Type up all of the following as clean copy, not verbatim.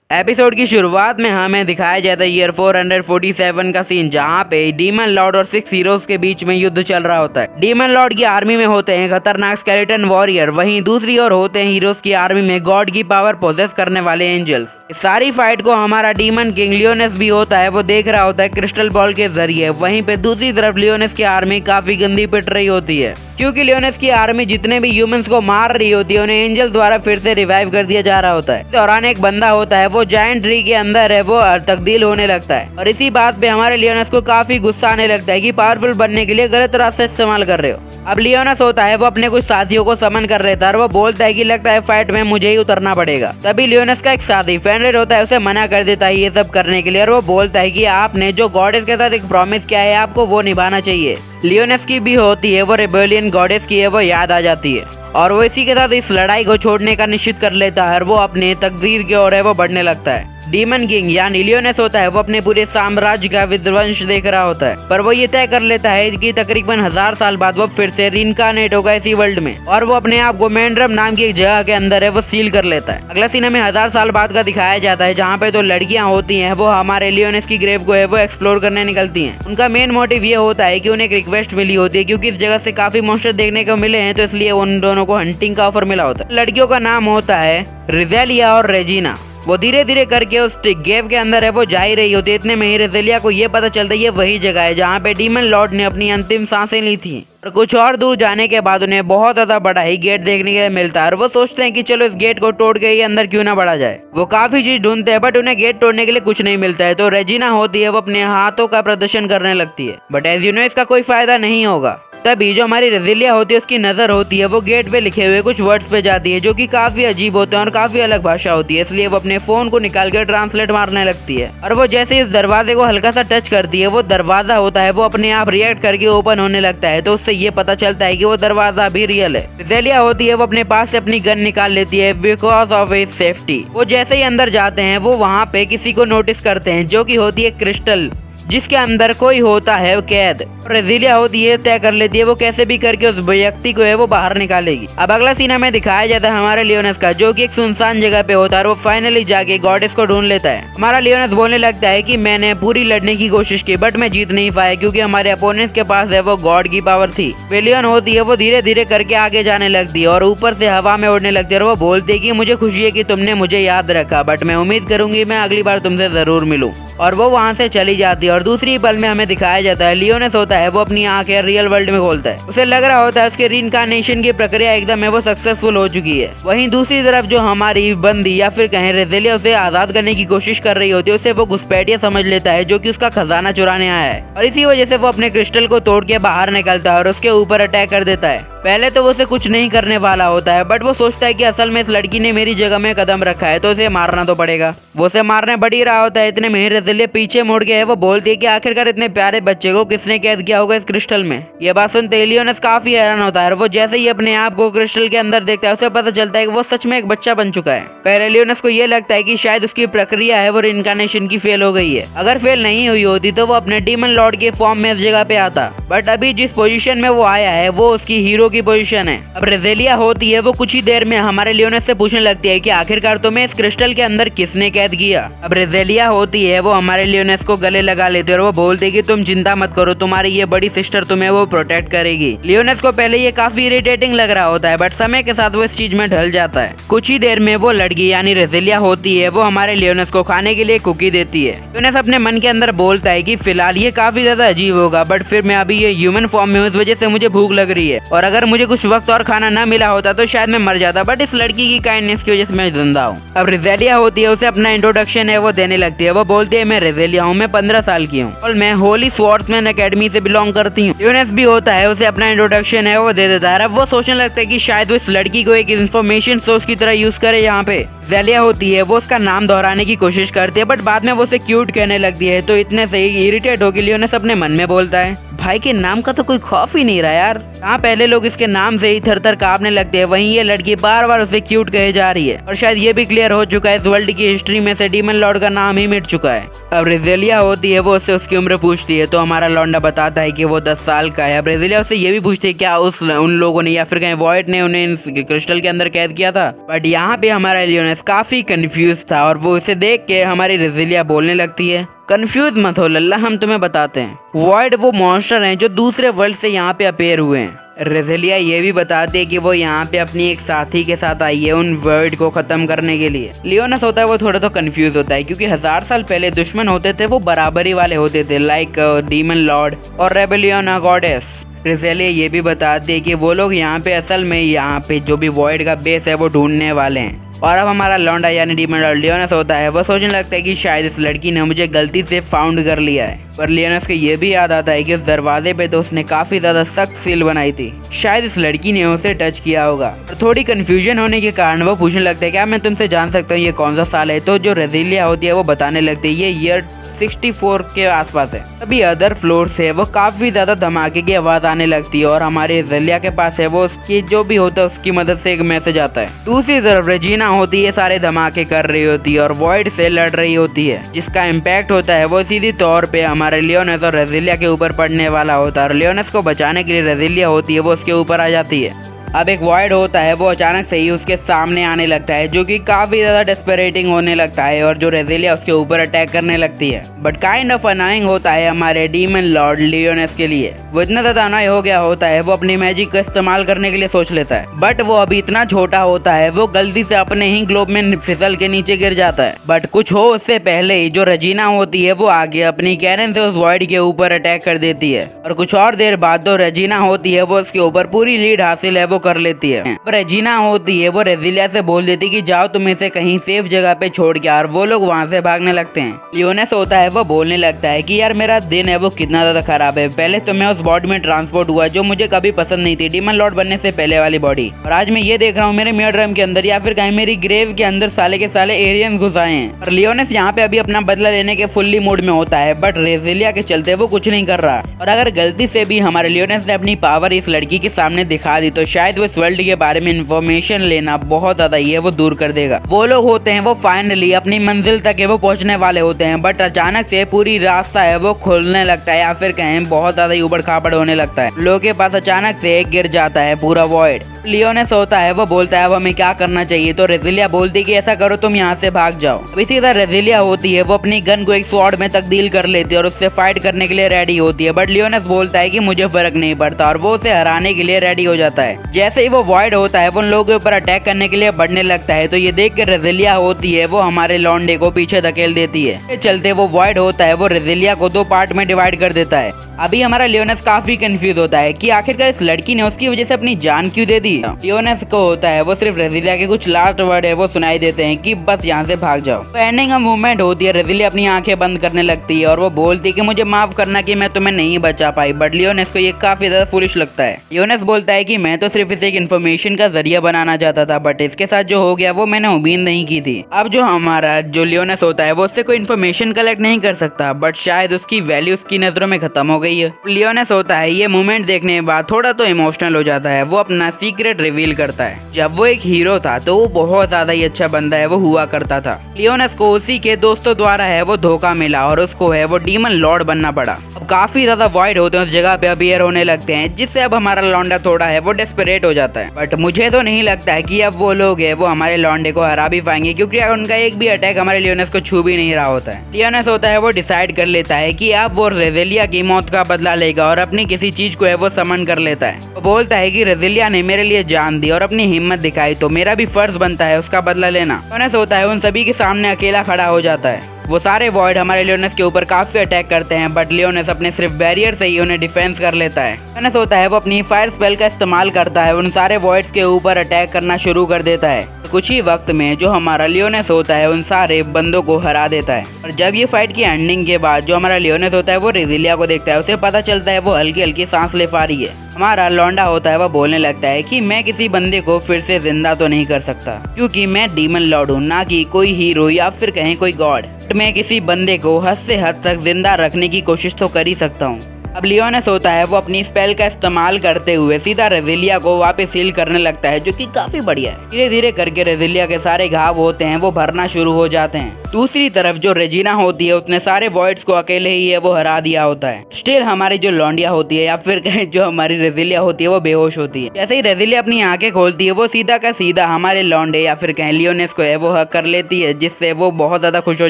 Episode की शुरुआत में हमें दिखाया जाता है ईयर 447 का सीन, जहाँ पे डीमन लॉर्ड और 6 हीरोज के बीच में युद्ध चल रहा होता है। डीमन लॉर्ड की आर्मी में होते हैं खतरनाक स्केलेटन वॉरियर, वहीं दूसरी ओर होते हैं हीरोज की आर्मी में गॉड की पावर पोजेस करने वाले एंजल्स। इस सारी फाइट को हमारा डीमन किंग लियोनेस भी होता है, वो देख रहा होता है क्रिस्टल बॉल के जरिए। वहीं पे दूसरी तरफ लियोनेस की आर्मी काफी गंदी पिट रही होती है, क्योंकि लियोनेस की आर्मी जितने भी ह्यूमंस को मार रही होती है उन्हें एंजल द्वारा फिर से रिवाइव कर दिया जा रहा होता है। इस दौरान एक बंदा होता है, वो जायंट ट्री के अंदर है, वो तब्दील होने लगता है और इसी बात पे हमारे लियोनेस को काफी गुस्सा आने लगता है कि पावरफुल बनने के लिए गलत रास्ता इस्तेमाल कर रहे हो। अब लियोनेस होता है, वो अपने कुछ साथियों को समन कर लेता है और वो बोलता है कि लगता है फाइट में मुझे ही उतरना पड़ेगा। तभी लियोनेस का एक साथी फेनरिर होता है, उसे मना कर देता है ये सब करने के लिए और वो बोलता है कि आपने जो गॉडेस के साथ एक प्रॉमिस किया है आपको वो निभाना चाहिए। लियोनेस की भी होती है, वो रेबेलियन गॉडेस की है, वो याद आ जाती है और वो इसी के साथ इस लड़ाई को छोड़ने का निश्चित कर लेता है और वो अपने तकदीर की ओर है वो बढ़ने लगता है। डीमन किंग यानी लियोनेस होता है, वो अपने पूरे साम्राज्य का विध्वंस देख रहा होता है, पर वो ये तय कर लेता है कि तकरीबन 1000 साल बाद वो फिर से रिइंकार्नेट होगा इसी वर्ल्ड में और वो अपने आप को मैंड्रम नाम की एक जगह के अंदर है वो सील कर लेता है। अगला सीन हमें 1000 साल बाद का दिखाया जाता है, जहाँ पे तो लड़कियां होती हैं वो हमारे लियोनेस की ग्रेव को है वो एक्सप्लोर करने निकलती हैं। उनका मेन मोटिव ये होता है कि उन्हें एक रिक्वेस्ट मिली होती है, क्योंकि इस जगह से काफी मॉन्स्टर देखने को मिले हैं, तो इसलिए उन दोनों को हंटिंग का ऑफर मिला होता है। लड़कियों का नाम होता है रिजेलिया और रेजिना। वो धीरे धीरे करके उस गेव के अंदर है वो जा ही रही होती है। इतने में ही रेजेलिया को ये पता चलता है ये वही जगह है जहाँ पे डीमन लॉर्ड ने अपनी अंतिम सांसें ली थी और कुछ और दूर जाने के बाद उन्हें बहुत ज्यादा बड़ा ही गेट देखने के लिए मिलता है और वो सोचते हैं कि चलो इस गेट को तोड़ के ही अंदर क्यों ना बढ़ा जाए। वो काफी चीज ढूंढते हैं बट उन्हें गेट तोड़ने के लिए कुछ नहीं मिलता है, तो रेजिना होती है वो अपने हाथों का प्रदर्शन करने लगती है, बट एज यू नो इसका कोई फायदा नहीं होगा। तभी जो हमारी रेजिलिया होती है उसकी नजर होती है वो गेट पे लिखे हुए कुछ वर्ड्स पे जाती है, जो कि काफी अजीब होते हैं और काफी अलग भाषा होती है, इसलिए वो अपने फोन को निकाल कर ट्रांसलेट मारने लगती है और वो जैसे इस दरवाजे को हल्का सा टच करती है वो दरवाजा होता है वो अपने आप रिएक्ट करके ओपन होने लगता है, तो उससे ये पता चलता है कि वो दरवाजा भी रियल है। रेजिलिया होती है वो अपने पास से अपनी गन निकाल लेती है बिकॉज ऑफ इज सेफ्टी। वो जैसे ही अंदर जाते हैं वो वहाँ पे किसी को नोटिस करते हैं, जो की होती है क्रिस्टल, जिसके अंदर कोई होता है कैद। रेजिलिया होती है तय कर लेती है वो कैसे भी करके उस व्यक्ति को है वो बाहर निकालेगी। अब अगला सीन हमें दिखाया जाता है हमारे लियोनेस का, जो कि एक सुनसान जगह पे होता है और वो फाइनली जाके गॉडेस को ढूंढ लेता है। हमारा लियोनेस बोलने लगता है कि मैंने पूरी लड़ने की कोशिश की बट मैं जीत नहीं पाया, क्योंकि हमारे अपोनेंट्स के पास है वो गॉड की पावर थी। लियोन होती है वो धीरे धीरे करके आगे जाने लगती है और ऊपर से हवा में उड़ने लगती है और वो बोलती है कि मुझे खुशी है कि तुमने मुझे याद रखा, बट मैं उम्मीद करूंगी मैं अगली बार तुमसे जरूर मिलूं। और वो वहाँ से चली जाती है और दूसरी पल में हमें दिखाया जाता है लियोनेस होता है वो अपनी आंखें रियल वर्ल्ड में खोलता है। उसे लग रहा होता है उसके रिइंकार्नेशन की प्रक्रिया एकदम है वो सक्सेसफुल हो चुकी है। वहीं दूसरी तरफ जो हमारी बंदी या फिर कहें रेजिलिया उसे आजाद करने की कोशिश कर रही होती है, उसे वो घुसपैठिया समझ लेता है जो कि उसका खजाना चुराने आया है और इसी वजह से वो अपने क्रिस्टल को तोड़ के बाहर निकलता है और उसके ऊपर अटैक कर देता है। पहले तो वो उसे कुछ नहीं करने वाला होता है, बट वो सोचता है कि असल में इस लड़की ने मेरी जगह में कदम रखा है तो उसे मारना तो पड़ेगा। वो उसे मारने बढ़ ही रहा होता है, इतने में रेजिलिया पीछे मुड़ के है वो बोलती है कि आखिरकार इतने प्यारे बच्चे को किसने कैद किया होगा इस क्रिस्टल में। ये बात सुनते लियोनेस काफी हैरान होता है और वो जैसे ही अपने आप को क्रिस्टल के अंदर देखता है उसे पता चलता है कि वो सच में एक बच्चा बन चुका है। पहले लियोनेस को ये लगता है कि शायद उसकी प्रक्रिया है वो रिइंकार्नेशन की फेल हो गई है, अगर फेल नहीं हुई होती तो वो अपने डीमन लॉर्ड के फॉर्म में इस जगह पे आता, बट अभी जिस पोजीशन में वो आया है वो उसकी हीरो की पोजीशन है। अब रेजिलिया होती है वो कुछ ही देर में हमारे लियोनेस से पूछने लगती है कि आखिरकार तुम्हें इस क्रिस्टल के अंदर किसने कैद किया। अब रेजिलिया होती है वो हमारे लियोनेस को गले लगा लेती है और वो बोलती है कि तुम चिंता मत करो, तुम्हारी ये बड़ी सिस्टर तुम्हें वो प्रोटेक्ट करेगी। लियोनेस को पहले ये काफी इरिटेटिंग लग रहा होता है, बट समय के साथ वो इस चीज में ढल जाता है। कुछ ही देर में वो लड़की यानी रेजिलिया होती है वो हमारे लियोनेस को खाने के लिए कुकी देती है। लियोनेस अपने मन के अंदर बोलता है कि फिलहाल ये काफी ज्यादा अजीब होगा, बट फिर मैं अभी ये ह्यूमन फॉर्म में हूँ, इस वजह से मुझे भूख लग रही है और अगर मुझे कुछ वक्त और खाना ना मिला होता तो शायद मैं मर जाता, बट इस लड़की की काइंडनेस की वजह से मैं जिंदा हूँ। अब रेजिलिया होती है उसे अपना इंट्रोडक्शन है वो देने लगती है। वो बोलती है मैं रेजिलिया हूँ, मैं 15 साल की हूँ और मैं होली स्वॉर्ड्समैन एकेडमी से बिलोंग करती हूँ। लियोनेस भी होता है उसे अपना इंट्रोडक्शन है वो दे देता है। अब वो सोचने लगता है कि शायद वो इस लड़की को एक इन्फॉर्मेशन सोर्स की तरह यूज करे। यहाँ पे रेजिलिया होती है वो उसका नाम दोहराने की कोशिश करती है, बट बाद में वो उसे क्यूट कहने लगती है, तो इतने से ही इरिटेट होकर लियोनेस अपने मन में बोलता है भाई के नाम का तो कोई खौफ ही नहीं रहा यार। हाँ, पहले लोग इसके नाम से ही थर थर कांपने लगते हैं, वहीं ये लड़की बार बार उसे क्यूट कहे जा रही है। और शायद ये भी क्लियर हो चुका है इस वर्ल्ड की हिस्ट्री में से डीमन लॉर्ड का नाम ही मिट चुका है। अब रेजेलिया होती है, वो उससे उसकी उम्र पूछती है तो हमारा लौंडा बताता है कि वो 10 साल का है। अब रेजेलिया उससे ये भी पूछती है क्या उन लोगों ने या फिर कहीं वॉइड ने उन्हें क्रिस्टल के अंदर कैद किया था। बट यहाँ पे हमारा लियोनेस काफी कंफ्यूज था और वो उसे देख के हमारी रेजेलिया बोलने लगती है, कंफ्यूज मत हो लल्ला, हम तुम्हें बताते हैं। वॉइड वो मॉन्स्टर हैं जो दूसरे वर्ल्ड से यहाँ पे अपेयर हुए हैं। रेजेलिया ये भी बताती है कि वो यहाँ पे अपनी एक साथी के साथ आई है उन वर्ल्ड को खत्म करने के लिए। लियोनेस होता है वो थोड़ा तो कंफ्यूज होता है क्योंकि 1000 साल पहले दुश्मन होते थे वो बराबरी वाले होते थे, लाइक डीमन लॉर्ड और रेबेलियन गॉडेस। रेजेलिया ये भी बताती है कि वो लोग यहाँ पे असल में यहाँ पे जो भी वॉइड का बेस है वो ढूंढने वाले हैं। और अब हमारा लौंडा यानी डीमन लॉर्ड लियोनेस होता है वो सोचने लगता है कि शायद इस लड़की ने मुझे गलती से फाउंड कर लिया है। पर लियोनेस को ये भी याद आता है कि उस दरवाजे पे तो उसने काफी ज्यादा सख्त सील बनाई थी, शायद इस लड़की ने उसे टच किया होगा। और थोड़ी कंफ्यूजन होने के कारण वो पूछने लगता है क्या मैं तुमसे जान सकता हूँ ये कौन सा साल है। तो जो रेजेलिया होती है वो बताने लगती है ये ईयर 64 के आसपास है। अभी अदर फ्लोर से वो काफी ज्यादा धमाके की आवाज आने लगती है और हमारे रेजेलिया के पास है वो उसकी जो भी होता है उसकी मदद से एक मैसेज आता है। दूसरी तरफ रेजिना होती है सारे धमाके कर रही होती है और वॉइड से लड़ रही होती है, जिसका इम्पैक्ट होता है वो सीधी तौर पे हमारे लियोनेस और रेजेलिया के ऊपर पड़ने वाला होता है। और लियोनेस को बचाने के लिए रेजेलिया होती है वो उसके ऊपर आ जाती है। अब एक वॉइड होता है वो अचानक से ही उसके सामने आने लगता है जो कि काफी ज्यादा डेस्परेटिंग होने लगता है और जो रेजेलिया उसके ऊपर अटैक करने लगती है। बट काइंड ऑफ अनाइंग होता है हमारे डीमन लॉर्ड लियोनेस के लिए। वो इतना ज्यादा अनाई हो गया होता है वो अपनी मैजिक का इस्तेमाल करने के लिए सोच लेता है, बट वो अभी इतना छोटा होता है वो गलती से अपने ही ग्लोब में फिसल के नीचे गिर जाता है। बट कुछ हो उससे पहले ही जो रेजिना होती है वो आगे अपनी कैनन से उस वॉइड के ऊपर अटैक कर देती है और कुछ और देर बाद जो रेजिना होती है वो उसके ऊपर पूरी लीड हासिल है वो कर लेती है। रेजिना होती है वो रेजिलिया से बोल देती कि जाओ तुम इसे कहीं सेफ जगह पे छोड़ के, और वो लोग वहाँ से भागने लगते हैं। लियोनेस होता है वो बोलने लगता है कि यार मेरा दिन है वो कितना ज्यादा खराब है। पहले तो मैं उस बॉडी में ट्रांसपोर्ट हुआ जो मुझे कभी पसंद नहीं थी, डीमन लॉर्ड बनने से पहले वाली बॉडी, और आज मैं ये देख रहा हूँ मेरे मियर ड्रम के अंदर या फिर कहीं मेरी ग्रेव के अंदर साले के साले एलियंस घुस आए हैं। और लियोनेस यहाँ पे अभी अपना बदला लेने के फुल्ली मूड में होता है, बट रेजिलिया के चलते वो कुछ नहीं कर रहा। और अगर गलती से भी हमारे लियोनेस ने अपनी पावर इस लड़की के सामने दिखा दी तो शायद वो इस वर्ल्ड के बारे में इंफॉर्मेशन लेना बहुत ज्यादा ही है वो दूर कर देगा। वो लोग होते हैं वो फाइनली अपनी मंजिल तक है वो पहुंचने वाले होते हैं, बट अचानक से पूरी रास्ता है वो खुलने लगता है या फिर कहें बहुत ज्यादा ही उबड़ खाबड़ होने लगता है। लोगों के पास अचानक से गिर जाता है पूरा वॉइड। लियोनेस होता है वो बोलता है अब हमें क्या करना चाहिए, तो रेजिलिया बोलती है कि ऐसा करो तुम यहाँ से भाग जाओ। अब इसी तरह रेजिलिया होती है वो अपनी गन को एक स्वॉर्ड में तब्दील कर लेती है और उससे फाइट करने के लिए रेडी होती है, बट लियोनेस बोलता है कि मुझे फर्क नहीं पड़ता और वो उसे हराने के लिए रेडी हो जाता है। जैसे ही वो वॉइड होता है वो उन लोगों के ऊपर अटैक करने के लिए बढ़ने लगता है, तो ये देख कर रेजिलिया होती है वो हमारे लौंडे को पीछे धकेल देती है। चलते वो वॉइड होता है वो रेजिलिया को 2 पार्ट में डिवाइड कर देता है। अभी हमारा लियोनेस काफी कंफ्यूज होता है कि आखिरकार इस लड़की ने उसकी वजह से अपनी जान क्यों दे दी। लियोनेस को होता है वो सिर्फ रेजिलिया के कुछ लास्ट वर्ड है वो सुनाई देते हैं कि बस यहाँ से भाग जाओ। तो एंडिंग मूवमेंट होती है, रेजिलिया अपनी आंखें बंद करने लगती है और वो बोलती है कि मुझे माफ करना कि मैं तुम्हें नहीं बचा पाई, बट लियोनेस को ये काफी ज्यादा फुलिश लगता है। लियोनेस बोलता है कि मैं तो सिर्फ इसे एक इन्फॉर्मेशन का जरिया बनाना चाहता था, बट इसके साथ जो हो गया वो मैंने उम्मीद नहीं की थी। अब जो हमारा जो लियोनेस होता है वो उससे कोई इन्फॉर्मेशन कलेक्ट नहीं कर सकता, बट शायद उसकी वैल्यू उसकी नजरों में खत्म हो गई है। लियोनेस होता है ये मूवमेंट देखने के बाद थोड़ा तो इमोशनल हो जाता है। वो अपना सीक्रेट रिवील करता है, जब वो एक हीरो था तो वो बहुत ज्यादा ही अच्छा बंदा है वो हुआ करता था। लियोनेस को उसी के दोस्तों द्वारा है वो धोखा मिला और उसको है वो डीमन लॉर्ड बनना पड़ा। अब काफी ज्यादा वॉइड होते हैं उस जगह पे अपीयर होने लगते हैं, जिससे अब हमारा लौंडा थोड़ा है वो डेस्परेट हो जाता है। बट मुझे तो नहीं लगता है कि अब वो लोग है वो हमारे लौंडे को हरा भी पाएंगे, क्योंकि उनका एक भी अटैक हमारे लियोनेस को छू भी नहीं रहा होता है। लियोनेस होता है वो डिसाइड कर लेता है कि अब वो रेजिलिया की मौत का बदला लेगा और अपनी किसी चीज को है वो समन कर लेता है। वो बोलता है कि रेजिलिया ने मेरे लिए जान दी और अपनी हिम्मत दिखाई, तो मेरा भी फर्ज बनता है उसका बदला लेना। लियोनेस होता है उन सभी के सामने अकेला खड़ा हो जाता है। वो सारे वॉइड हमारे लियोनेस के ऊपर काफी अटैक करते हैं, बट लियोनेस अपने सिर्फ बैरियर से ही उन्हें डिफेंस कर लेता है। लियोनेस होता है वो अपनी फायर स्पेल का इस्तेमाल करता है, उन सारे वॉइड्स के ऊपर अटैक करना शुरू कर देता है। कुछ ही वक्त में जो हमारा लियोनेस होता है उन सारे बंदों को हरा देता है। और जब ये फाइट की एंडिंग के बाद जो हमारा लियोनेस होता है वो रेजिलिया को देखता है, उसे पता चलता है वो हल्की हल्की सांस ले पा रही है। हमारा लौंडा होता है वो बोलने लगता है कि मैं किसी बंदे को फिर से जिंदा तो नहीं कर सकता, क्योंकि मैं डीमन लॉर्ड हूँ, ना कि कोई हीरो या फिर कहीं कोई गॉड। मैं किसी बंदे को हद से हद तक जिंदा रखने की कोशिश तो कर ही सकता हूँ। अब लियोनेस होता है वो अपनी स्पेल का इस्तेमाल करते हुए सीधा रेजिलिया को वापस हील करने लगता है, जो कि काफी बढ़िया है। धीरे धीरे करके रेजिलिया के सारे घाव होते हैं वो भरना शुरू हो जाते हैं। दूसरी तरफ जो रेजिना होती है उसने सारे वॉइड्स को अकेले ही है वो हरा दिया होता है। स्टिल हमारी जो लॉन्डिया होती है या फिर कहें जो हमारी रेजिलिया होती है वो बेहोश होती है। जैसे ही रेजिलिया अपनी आंखें खोलती है वो सीधा का सीधा हमारे लॉन्डे या फिर कहें लियोनेस को है वो हक कर लेती है, जिससे वो बहुत ज्यादा खुश हो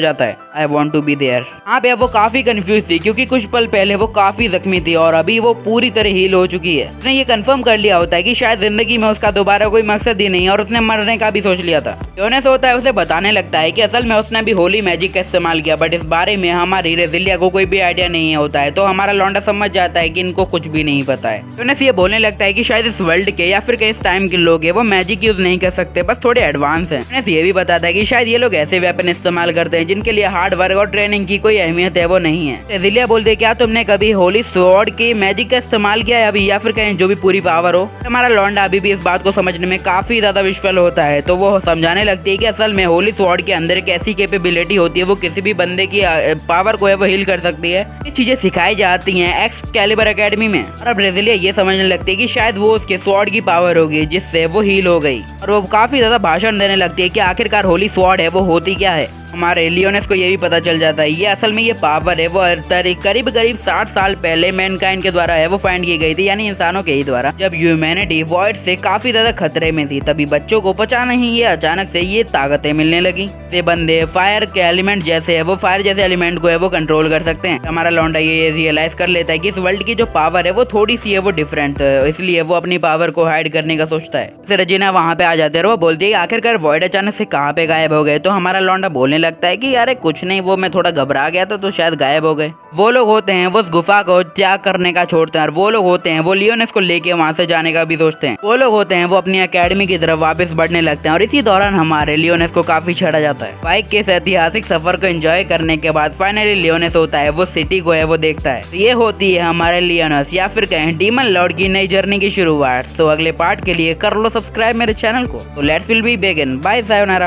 जाता है। I want to be there. यहाँ पे वो काफी कंफ्यूज थी क्योंकि कुछ पल पहले वो काफी जख्मी थी और अभी वो पूरी तरह हील हो चुकी है। उसने ये कंफर्म कर लिया होता है कि शायद जिंदगी में उसका दोबारा कोई मकसद ही नहीं है और उसने मरने का भी सोच लिया था। लियोनेस होता है उसे बताने लगता है कि असल में उसने भी होली मैजिक का इस्तेमाल किया, बट इस बारे में हमारी रेजिलिया को कोई भी आइडिया नहीं होता है। तो हमारा लौंडा समझ जाता है कि इनको कुछ भी नहीं पता है। लियोनेस ये बोलने लगता है कि शायद इस वर्ल्ड के या फिर कहीं इस टाइम के लोग हैं वो मैजिक यूज नहीं कर सकते, बस थोड़े एडवांस हैं। लियोनेस ये भी बताता है कि शायद ये लोग ऐसे वेपन इस्तेमाल करते हैं जिनके लिए हार्ड वर्क और ट्रेनिंग की कोई अहमियत है वो नहीं है। रेजिलिया बोलते क्या तुमने कभी होली स्वॉर्ड के मैजिक का इस्तेमाल किया है अभी, या फिर कहीं जो भी पूरी पावर हो। हमारा लौंडा अभी भी इस बात को समझने में काफी ज्यादा विश्वल होता है, तो वो समझाने लगती है कि असल में होली स्वॉर्ड के अंदर एक ऐसी कैपेबिलिटी होती है वो किसी भी बंदे की पावर को है वो हील कर सकती है। ये चीजें सिखाई जाती हैं एक्सकैलिबर एकेडमी में। और अब रेजिलिया ये समझने लगती है कि शायद वो उसके स्वॉर्ड की पावर होगी जिससे वो हील हो गई, और वो काफी ज्यादा भाषण देने लगती है कि आखिरकार होली स्वॉर्ड है वो होती क्या है। हमारे लियोनेस को ये भी पता चल जाता है ये असल में ये पावर है वो करीब 60 साल पहले मैनकाइंड के द्वारा है वो फाइंड की गई थी, यानी इंसानों के ही द्वारा, जब ह्यूमैनिटी वॉइड से काफी ज्यादा खतरे में थी। तभी बच्चों को पता नहीं ये अचानक से ये ताकतें मिलने लगी। ये बंदे फायर के एलिमेंट जैसे है वो फायर जैसे एलिमेंट को है वो कंट्रोल कर सकते हैं। हमारा लौंडा ये रियलाइज कर लेता है कि इस वर्ल्ड की जो पावर है वो थोड़ी सी है वो डिफरेंट, इसलिए वो अपनी पावर को हाइड करने का सोचता है। फिर रेजिना वहाँ पे आ जाते हैं और वो बोलती है आखिरकार वॉइड अचानक से कहाँ पे गायब हो गए। तो हमारा लौंडा बोलने लगता है कि यार कुछ नहीं, वो मैं थोड़ा घबरा गया था तो शायद गायब हो गए। वो लोग होते हैं वो उस गुफा को त्याग करने का छोड़ते हैं, और वो लोग होते हैं वो लियोनेस को लेके वहां से जाने का भी सोचते हैं। वो लोग होते हैं वो अपनी एकेडमी की तरफ वापस बढ़ने लगते हैं, और इसी दौरान हमारे लियोनेस को काफी छेड़ा जाता है। बाइक के इस ऐतिहासिक सफर को एंजॉय करने के बाद फाइनली लियोनेस होता है वो सिटी को है वो देखता है। ये होती है हमारे लियोनेस या फिर कहें डीमन लॉर्ड की नई जर्नी की शुरुआत। तो अगले पार्ट के लिए कर लो सब्सक्राइब मेरे चैनल को। तो let's will be begin. Bye sayonara.